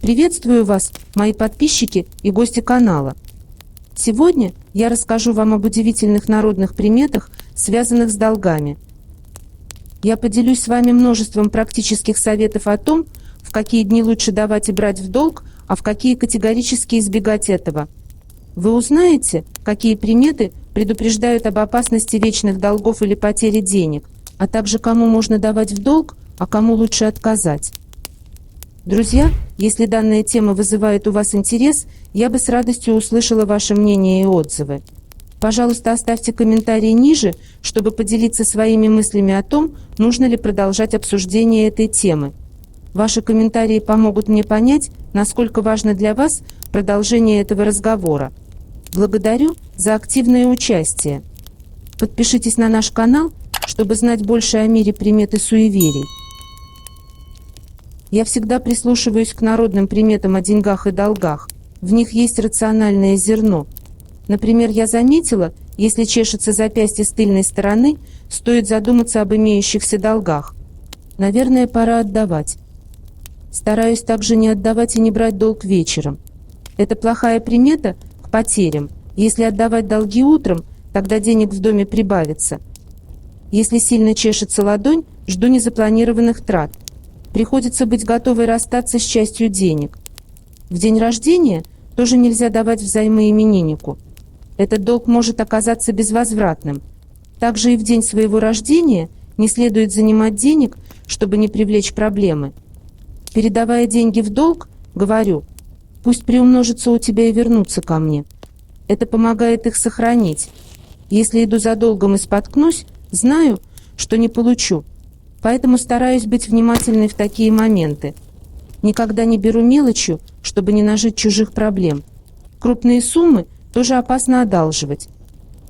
Приветствую вас, мои подписчики и гости канала. Сегодня я расскажу вам об удивительных народных приметах, связанных с долгами. Я поделюсь с вами множеством практических советов о том, в какие дни лучше давать и брать в долг, а в какие категорически избегать этого. Вы узнаете, какие приметы предупреждают об опасности вечных долгов или потери денег, а также кому можно давать в долг, а кому лучше отказать. Друзья, если данная тема вызывает у вас интерес, я бы с радостью услышала ваше мнение и отзывы. Пожалуйста, оставьте комментарии ниже, чтобы поделиться своими мыслями о том, нужно ли продолжать обсуждение этой темы. Ваши комментарии помогут мне понять, насколько важно для вас продолжение этого разговора. Благодарю за активное участие. Подпишитесь на наш канал, чтобы знать больше о мире примет и суеверий. Я всегда прислушиваюсь к народным приметам о деньгах и долгах. В них есть рациональное зерно. Например, я заметила, если чешется запястье с тыльной стороны, стоит задуматься об имеющихся долгах. Наверное, пора отдавать. Стараюсь также не отдавать и не брать долг вечером. Это плохая примета к потерям. Если отдавать долги утром, тогда денег в доме прибавится. Если сильно чешется ладонь, жду незапланированных трат. Приходится быть готовой расстаться с частью денег. В день рождения тоже нельзя давать взаймы имениннику. Этот долг может оказаться безвозвратным. Также и в день своего рождения не следует занимать денег, чтобы не привлечь проблемы. Передавая деньги в долг, говорю: пусть приумножатся у тебя и вернутся ко мне. Это помогает их сохранить. Если иду за долгом и споткнусь, знаю, что не получу. Поэтому стараюсь быть внимательной в такие моменты. Никогда не беру мелочью, чтобы не нажить чужих проблем. Крупные суммы тоже опасно одалживать.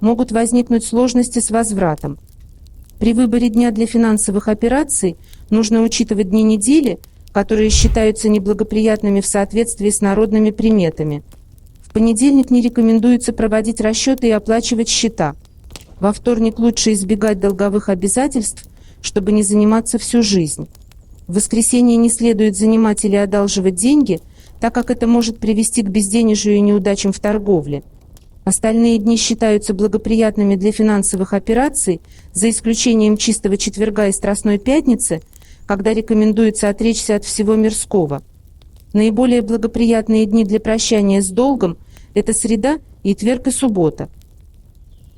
Могут возникнуть сложности с возвратом. При выборе дня для финансовых операций нужно учитывать дни недели, которые считаются неблагоприятными в соответствии с народными приметами. В понедельник не рекомендуется проводить расчеты и оплачивать счета. Во вторник лучше избегать долговых обязательств, чтобы не заниматься всю жизнь. В воскресенье не следует занимать или одалживать деньги, так как это может привести к безденежью и неудачам в торговле. Остальные дни считаются благоприятными для финансовых операций, за исключением чистого четверга и страстной пятницы, когда рекомендуется отречься от всего мирского. Наиболее благоприятные дни для прощания с долгом – это среда, четверг и суббота.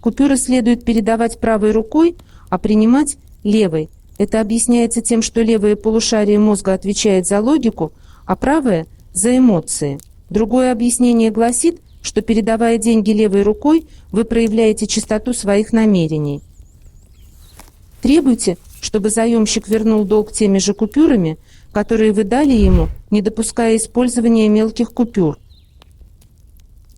Купюры следует передавать правой рукой, а принимать – левой. Это объясняется тем, что левое полушарие мозга отвечает за логику, а правое – за эмоции. Другое объяснение гласит, что передавая деньги левой рукой, вы проявляете чистоту своих намерений. Требуйте, чтобы заемщик вернул долг теми же купюрами, которые вы дали ему, не допуская использования мелких купюр.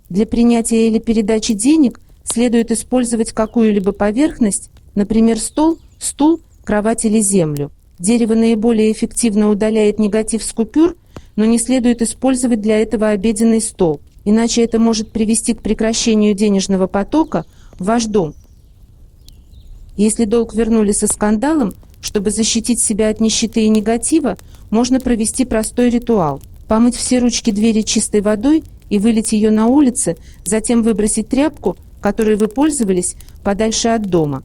Для принятия или передачи денег следует использовать какую-либо поверхность, например, стол, стул, кровать или землю. Дерево наиболее эффективно удаляет негатив с купюр, но не следует использовать для этого обеденный стол, иначе это может привести к прекращению денежного потока в ваш дом. Если долг вернули со скандалом, чтобы защитить себя от нищеты и негатива, можно провести простой ритуал: помыть все ручки двери чистой водой и вылить ее на улице, затем выбросить тряпку, которой вы пользовались, подальше от дома.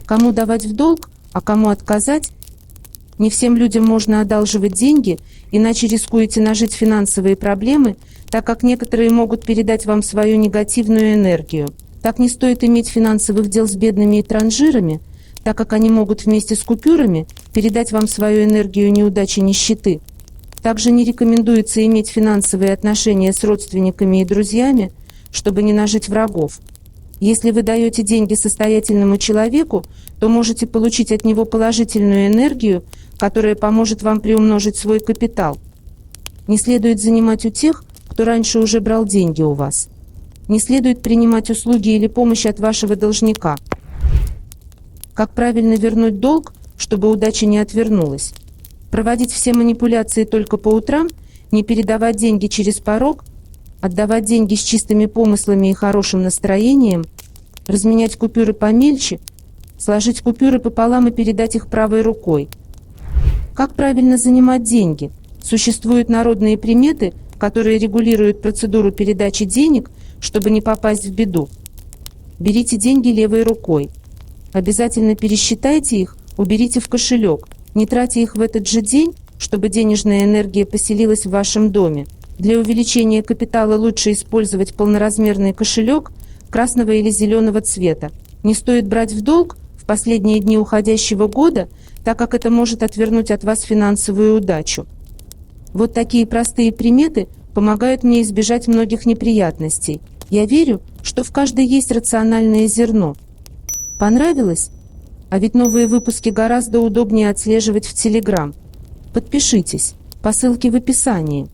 Кому давать в долг, а кому отказать? Не всем людям можно одалживать деньги, иначе рискуете нажить финансовые проблемы, так как некоторые могут передать вам свою негативную энергию. Так не стоит иметь финансовых дел с бедными и транжирами, так как они могут вместе с купюрами передать вам свою энергию неудачи и нищеты. Также не рекомендуется иметь финансовые отношения с родственниками и друзьями, чтобы не нажить врагов. Если вы даете деньги состоятельному человеку, то можете получить от него положительную энергию, которая поможет вам приумножить свой капитал. Не следует занимать у тех, кто раньше уже брал деньги у вас. Не следует принимать услуги или помощь от вашего должника. Как правильно вернуть долг, чтобы удача не отвернулась? Проводить все манипуляции только по утрам, не передавать деньги через порог, отдавать деньги с чистыми помыслами и хорошим настроением, разменять купюры помельче, сложить купюры пополам и передать их правой рукой. Как правильно занимать деньги? Существуют народные приметы, которые регулируют процедуру передачи денег, чтобы не попасть в беду. Берите деньги левой рукой. Обязательно пересчитайте их, уберите в кошелек. Не тратьте их в этот же день, чтобы денежная энергия поселилась в вашем доме. Для увеличения капитала лучше использовать полноразмерный кошелек красного или зеленого цвета. Не стоит брать в долг в последние дни уходящего года, так как это может отвернуть от вас финансовую удачу. Вот такие простые приметы помогают мне избежать многих неприятностей. Я верю, что в каждой есть рациональное зерно. Понравилось? А ведь новые выпуски гораздо удобнее отслеживать в Telegram. Подпишитесь по ссылке в описании.